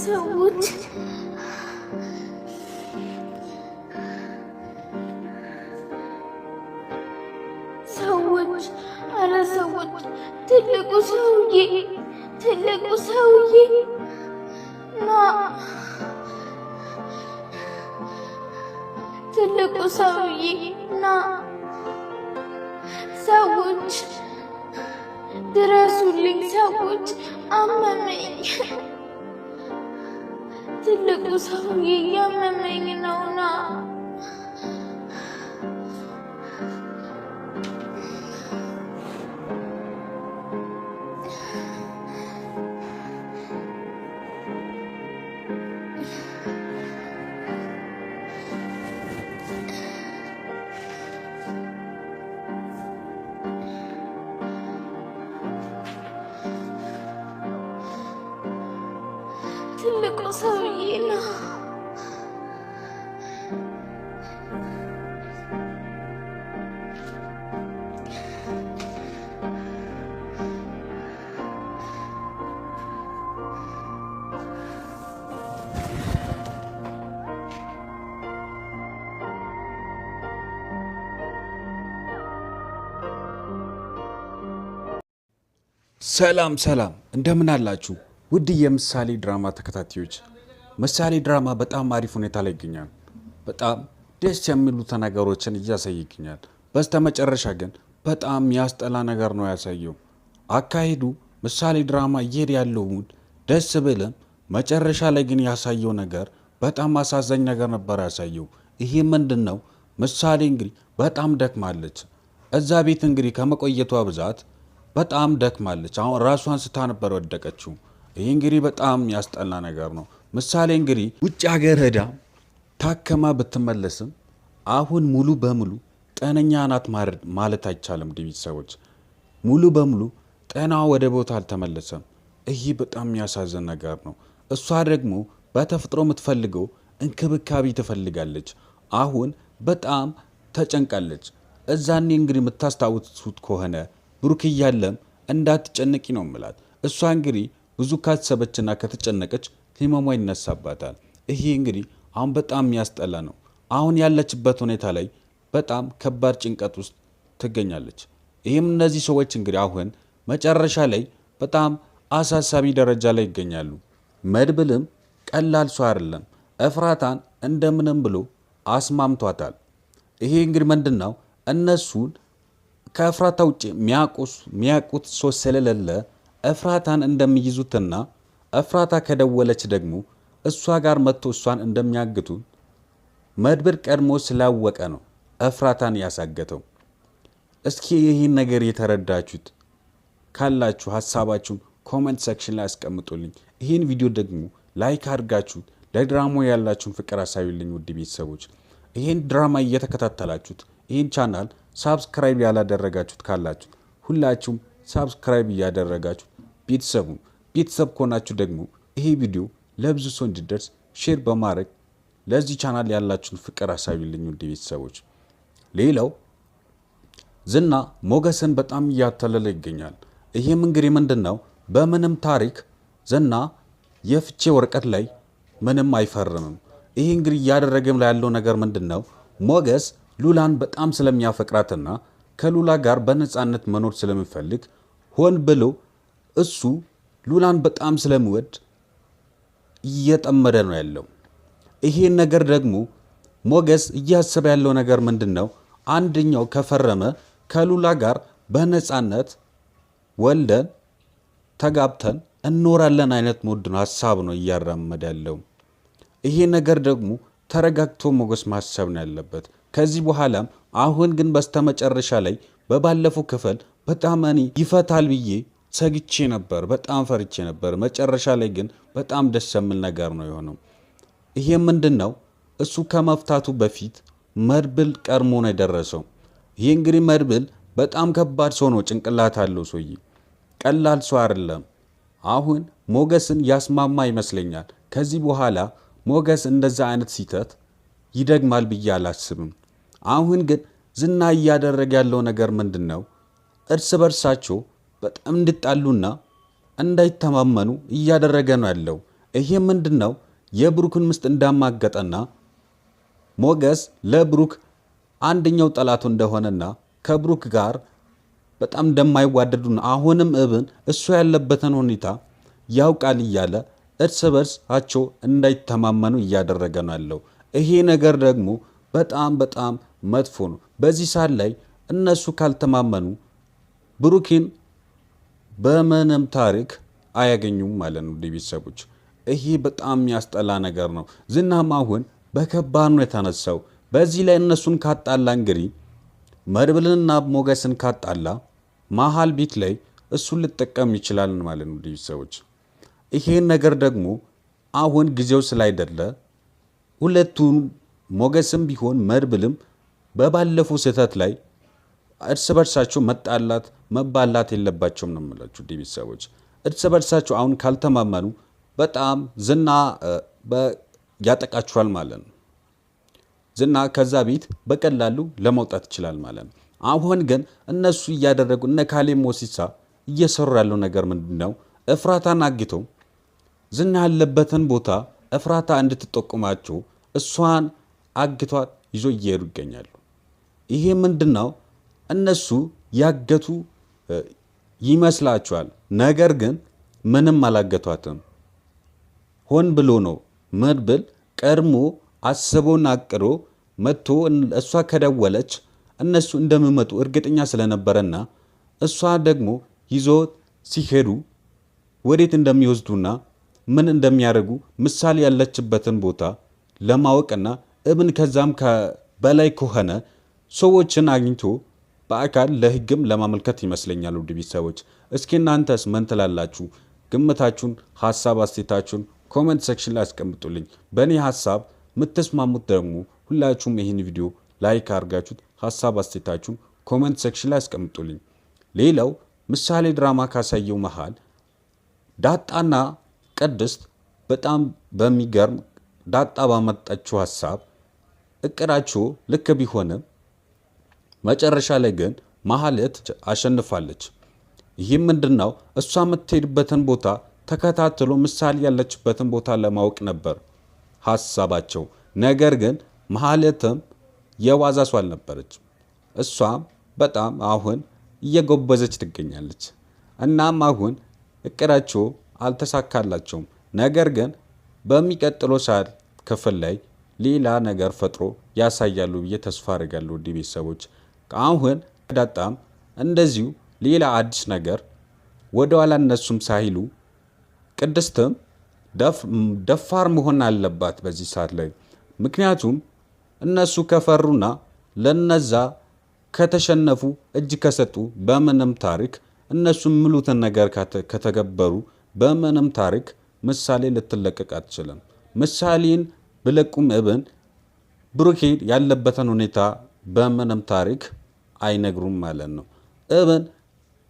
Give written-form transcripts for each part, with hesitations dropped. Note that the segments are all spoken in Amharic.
ሰዎች አረ ሰዎች ትልቁ ሰውዬ ና ትልቁ ሰውዬ ና ሰዎች ድረሱልኝ ሰዎች አመመኝ ትልቁ ሰውዬ ያመመኝ ነውና ትልቁ ሰውዬ ነው ሰላም እንደምን አላችሁ ውድ የምሳሌ ድራማ ተከታታዮች። ምሳሌ ድራማ በጣም አሪፍ ሁኔታ ላይ ይገኛል። በጣም ደስ የሚሉ ነገሮችን እያሳየ ይገኛል። በስተመጨረሻ ግን በጣም ያስጠላ ነገር ነው ያሳየው። አካሄዱ ምሳሌ ድራማ እየሄደ ያለው ሙድ ደስ ብልም መጨረሻ ላይ ግን ያሳየው ነገር በጣም አሳዛኝ ነገር ነበር ያሳየው። ይሄ ምንድነው? ምሳሌ እንግዲህ በጣም ደክማለች። እዛ ቤት እንግዲህ ከመቆየቷ ብዛት በጣም ደክማለች። አሁን ራሷን ስታ ነበር ወደቀችው። ይሄ እንግዲህ በጣም ያስጠላ ነገር ነው። ምሳሌ እንግዲህ ውጭ ሀገር ሄዳ ታከማ ብትመለስም አሁን ሙሉ በሙሉ ጤነኛ ናት ማለት አይቻልም። ቤተሰቦች ሙሉ በሙሉ ጤናዋ ወደ ቦታ አልተመለሰም። ይሄ በጣም የሚያሳዝን ነገር ነው። እሷ ደግሞ በተፈጥሮ የምትፈልገው እንክብካቤ ትፈልጋለች። አሁን በጣም ተጨንቃለች። እዛኔ እንግዲህ የምታስታውሱት ከሆነ ብሩክ እያለም እንዳትጨነቂ ነው የምላት። እሷ እንግዲህ ብዙ ካሰበችና ከተጨነቀች ህመሟ ይነሳባታል። ይሄ እንግዲህ አሁን በጣም የሚያስጠላ ነው። አሁን ያለችበት ሁኔታ ላይ በጣም ከባድ ጭንቀት ውስጥ ትገኛለች። ይህም እነዚህ ሰዎች እንግዲህ አሁን መጨረሻ ላይ በጣም አሳሳቢ ደረጃ ላይ ይገኛሉ። መድብልም ቀላል ሰው አይደለም። ኤፍራታን እንደምንም ብሎ አስማምቷታል። ይሄ እንግዲህ ምንድነው እነሱን ከኤፍራታ ውጭ የሚያውቁት ሰው ስለሌለ ኤፍራታን እንደሚይዙትና ኤፍራታ ከደወለች ደግሞ እሷ ጋር መጥቶ እሷን እንደሚያግቱ መድብል ቀድሞ ስላወቀ ነው ኤፍራታን ያሳገተው። እስኪ ይህን ነገር የተረዳችሁት ካላችሁ ሀሳባችሁን ኮሜንት ሴክሽን ላይ አስቀምጡልኝ። ይህን ቪዲዮ ደግሞ ላይክ አድርጋችሁ ለድራማው ያላችሁን ፍቅር አሳዩልኝ። ውድ ቤተሰቦች ይህን ድራማ እየተከታተላችሁት ይህን ቻናል ሳብስክራይብ ያላደረጋችሁት ካላችሁ ሁላችሁም ሳብስክራይብ እያደረጋችሁ ቤተሰብ ከሆናችሁ ደግሞ ይሄ ቪዲዮ ለብዙ ሰው እንዲደርስ ሼር በማድረግ ለዚህ ቻናል ያላችሁን ፍቅር አሳዩልኝ። ውድ ቤተሰቦች ሌላው ዝና ሞገስን በጣም እያታለለ ይገኛል። ይሄም እንግዲህ ምንድነው በምንም ታሪክ ዝና የፍቼ ወረቀት ላይ ምንም አይፈርምም። ይሄ እንግዲህ እያደረገም ላይ ያለው ነገር ምንድነው ሞገስ ሉላን በጣም ስለሚያፈቅራትና ከሉላ ጋር በነፃነት መኖር ስለሚፈልግ ሆን ብሎ እሱ ሉላን በጣም ስለሚወድ እየጠመደ ነው ያለው። ይሄን ነገር ደግሞ ሞገስ እያሰበ ያለው ነገር ምንድነው አንደኛው ከፈረመ ከሉላ ጋር በነፃነት ወልደን ተጋብተን እንኖራለን አይነት ሞድ ነው ሐሳብ ነው እያራመደ ያለው። ይሄ ነገር ደግሞ ተረጋግቶ ሞገስ ማሰብ ነው ያለበት። ከዚህ በኋላም አሁን ግን በስተመጨረሻ ላይ በባለፈው ክፍል በጣም እኔ ይፈታል ብዬ ሰግቼ ነበር፣ በጣም ፈርቼ ነበር። መጨረሻ ላይ ግን በጣም ደስ የሚል ነገር ነው የሆነው። ይሄ ምንድነው እሱ ከመፍታቱ በፊት መድብል ቀድሞ ነው የደረሰው። ይሄ እንግዲህ መድብል በጣም ከባድ ሰው ነው፣ ጭንቅላት አለው ሰውዬ፣ ቀላል ሰው አይደለም። አሁን ሞገስን ያስማማ ይመስለኛል። ከዚህ በኋላ ሞገስ እንደዛ አይነት ሲተት ይደግማል ብዬ አላስብም። አሁን ግን ዝና እያደረገ ያለው ነገር ምንድነው እርስ በርሳቸው በጣም እንድጣሉና እንዳይተማመኑ እያደረገ ነው ያለው። ይሄ ምንድነው የብሩክን ምስት እንዳማገጠና ሞገስ ለብሩክ አንደኛው ጠላቱ እንደሆነና ከብሩክ ጋር በጣም እንደማይዋደዱና አሁንም እብን እሱ ያለበትን ሁኔታ ያውቃል እያለ እርስ በርሳቸው እንዳይተማመኑ እያደረገ ነው ያለው። ይሄ ነገር ደግሞ በጣም መጥፎ ነው። በዚህ ሰዓት ላይ እነሱ ካልተማመኑ ብሩክን በምንም ታሪክ አያገኙም ማለት ነው። ቤተሰቦች ይሄ በጣም የሚያስጠላ ነገር ነው። ዝናም አሁን በከባድ ነው የተነሳው። በዚህ ላይ እነሱን ካጣላ እንግዲህ መድብልንና ሞገስን ካጣላ መሀል ቤት ላይ እሱን ልጠቀም ይችላል ማለት ነው። ቤተሰቦች ይሄን ነገር ደግሞ አሁን ጊዜው ስላይደለ ሁለቱም ሞገስም ቢሆን መድብልም በባለፈው ስህተት ላይ እርስ በርሳቸው መጣላት መባላት የለባቸውም ነው የምላችሁ ቤተሰቦች። እርስ በርሳቸው አሁን ካልተማመኑ በጣም ዝና ያጠቃቸዋል ማለት ነው። ዝና ከዛ ቤት በቀላሉ ለመውጣት ይችላል ማለት ነው። አሁን ግን እነሱ እያደረጉ እነ ካሌብ ሞሲሳ እየሰሩ ያለው ነገር ምንድነው? እፍራታን አግቶ ዝና ያለበትን ቦታ እፍራታ እንድትጠቁማቸው እሷን አግቷት ይዞ እየሄዱ ይገኛሉ። ይሄ ምንድነው? እነሱ ያገቱ ይመስላቸዋል። ነገር ግን ምንም አላገቷትም። ሆን ብሎ ነው መድብል ቀድሞ አስቦና አቅዶ መጥቶ እሷ ከደወለች እነሱ እንደሚመጡ እርግጠኛ ስለነበረና እሷ ደግሞ ይዞ ሲሄዱ ወዴት እንደሚወስዱና ምን እንደሚያደርጉ ምሳሌ ያለችበትን ቦታ ለማወቅና እብን ከዛም በላይ ከሆነ ሰዎችን አግኝቶ በአካል ለሕግም ለማመልከት ይመስለኛል። ውድ ቤተሰቦች እስኪ እናንተስ ምን ትላላችሁ? ግምታችሁን፣ ሀሳብ አስተያየታችሁን ኮሜንት ሴክሽን ላይ አስቀምጡልኝ። በእኔ ሀሳብ የምትስማሙት ደግሞ ሁላችሁም ይህን ቪዲዮ ላይክ አድርጋችሁት ሀሳብ አስተያየታችሁን ኮሜንት ሴክሽን ላይ አስቀምጡልኝ። ሌላው ምሳሌ ድራማ ካሳየው መሃል ዳጣና ቅድስት በጣም በሚገርም ዳጣ ባመጣችው ሀሳብ እቅዳቸው ልክ ቢሆንም መጨረሻ ላይ ግን ማህሌት አሸንፋለች። ይህም ምንድነው? እሷ የምትሄድበትን ቦታ ተከታትሎ ምሳሌ ያለችበትን ቦታ ለማወቅ ነበር ሀሳባቸው። ነገር ግን ማህሌትም የዋዛ ሰው አልነበረች። እሷም በጣም አሁን እየጎበዘች ትገኛለች። እናም አሁን እቅዳቸው አልተሳካላቸውም። ነገር ግን በሚቀጥለው ሰዓት ክፍል ላይ ሌላ ነገር ፈጥሮ ያሳያሉ ብዬ ተስፋ አድርጋለሁ። ውድ ቤተሰቦች አሁን ዳጣም እንደዚሁ ሌላ አዲስ ነገር ወደኋላ እነሱም ሳይሉ ቅድስትም ደፋር መሆን አለባት በዚህ ሰዓት ላይ። ምክንያቱም እነሱ ከፈሩና ለነዛ ከተሸነፉ እጅ ከሰጡ በምንም ታሪክ እነሱ የሚሉትን ነገር ከተገበሩ በምንም ታሪክ ምሳሌ ልትለቀቅ አትችልም። ምሳሌን ብለቁም እብን ብሩኬ ያለበትን ሁኔታ በምንም ታሪክ አይነግሩም ማለት ነው። እብን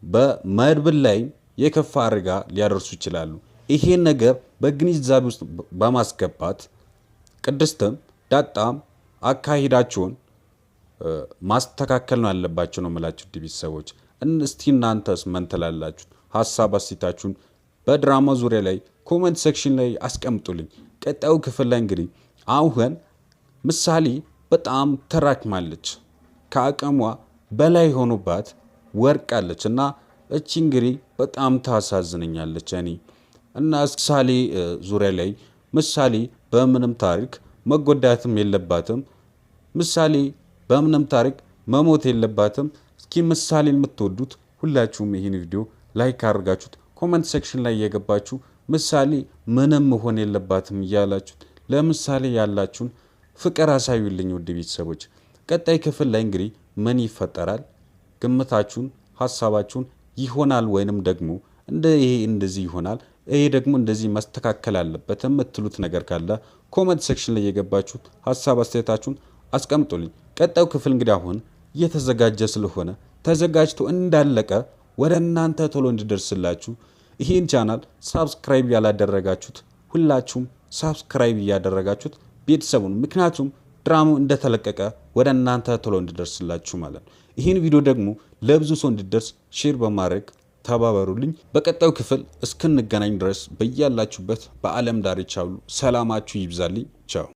በመድብል ላይ የከፋ አደጋ ሊያደርሱ ይችላሉ። ይሄን ነገር በግንዛቤ ውስጥ በማስገባት ቅድስትም ዳጣም አካሂዳቸውን ማስተካከል ነው ያለባቸው ነው የምላችሁ ቤተሰቦች። እስቲ እናንተስ ምን ትላላችሁ? ሀሳብ አስተያየታችሁን በድራማ ዙሪያ ላይ ኮሜንት ሴክሽን ላይ አስቀምጡልኝ። ቀጣዩ ክፍል ላይ እንግዲህ አሁን ምሳሌ በጣም ተራክማለች፣ ከአቅሟ በላይ ሆኖባት ወርቃለች እና እቺ እንግዲህ በጣም ታሳዝነኛለች እኔ እና ምሳሌ ዙሪያ ላይ ምሳሌ በምንም ታሪክ መጎዳትም የለባትም። ምሳሌ በምንም ታሪክ መሞት የለባትም። እስኪ ምሳሌ የምትወዱት ሁላችሁም ይህን ቪዲዮ ላይክ አድርጋችሁት ኮሜንት ሴክሽን ላይ እየገባችሁ ምሳሌ ምንም መሆን የለባትም እያላችሁት ለምሳሌ ያላችሁን ፍቅር አሳዩልኝ ውድ ቤተሰቦች። ቀጣይ ክፍል ላይ እንግዲህ ምን ይፈጠራል? ግምታችሁን ሀሳባችሁን ይሆናል ወይንም ደግሞ ይሄ እንደዚህ ይሆናል፣ ይሄ ደግሞ እንደዚህ መስተካከል አለበት የምትሉት ነገር ካለ ኮሜንት ሴክሽን ላይ የገባችሁ ሀሳብ አስተያየታችሁን አስቀምጡልኝ። ቀጣዩ ክፍል እንግዲህ አሁን እየተዘጋጀ ስለሆነ ተዘጋጅቶ እንዳለቀ ወደ እናንተ ቶሎ እንዲደርስላችሁ ይህን ቻናል ሳብስክራይብ ያላደረጋችሁት ሁላችሁም ሳብስክራይብ እያደረጋችሁት ቤተሰቡን፣ ምክንያቱም ድራማው እንደተለቀቀ ወደ እናንተ ቶሎ እንዲደርስላችሁ ማለት ነው። ይህን ቪዲዮ ደግሞ ለብዙ ሰው እንዲደርስ ሼር በማድረግ ተባበሩልኝ። በቀጣዩ ክፍል እስክንገናኝ ድረስ በያላችሁበት በዓለም ዳርቻ ሁሉ ሰላማችሁ ይብዛልኝ። ቻው